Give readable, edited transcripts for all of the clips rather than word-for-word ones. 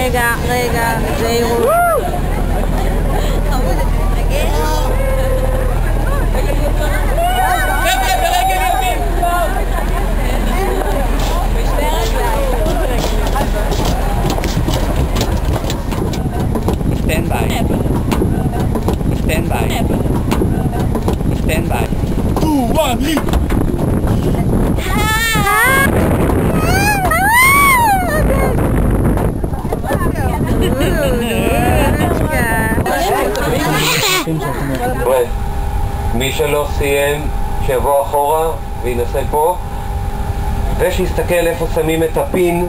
רגע, זהירות. Stand by. Stand by. Stand by. 2, 1, 3. מי שלא סיים שיבוא אחורה וינסה פה ושיסתכל איפה שמים את הפין.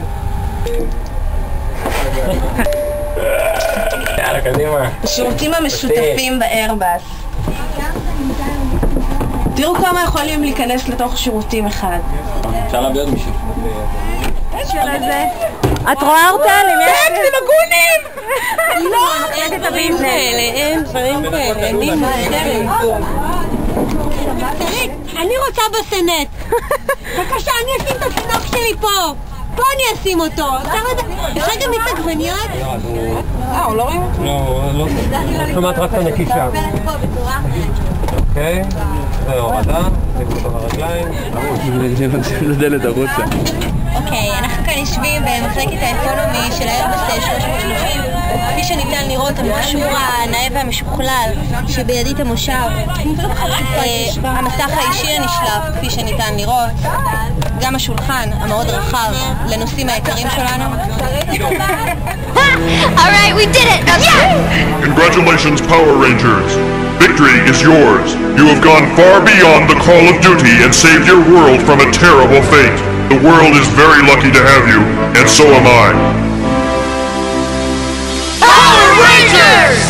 יאללה, קדימה. השירותים המשותפים באיירבאס. תראו כמה יכולים להיכנס לתוך שירותים אחד. אפשר להביא עוד מישהו. את רואה אורטל? כן, זה מגונים! לא! אין דברים כאלה, אני מאשרת. אני רוצה בסנט. בבקשה, אני אשים את התינוק שלי פה. פה אני אשים אותו. אפשר גם מיץ עגבניות? הוא לא רואים אותו? לא. שומעת רק את הנקישה. אוקיי, זה הורדה, זה כבר ברגליים. זה דלת הרוצה. אוקיי, אנחנו כאן יושבים במחלקת האקונומי של האיירבאס 330. כפי שניתן לראות, המכשור הנאה והמשוכלל שבידית המושב, המסך האישי הנשלף, כפי שניתן לראות, גם השולחן המאוד רחב לנושאים היקרים שלנו. Alright, we did it! Congratulations, Power Rangers! Victory is yours! You have gone far beyond the call of duty and saved your world from a terrible fate. The world is very lucky to have you, and so am I. Power Rangers!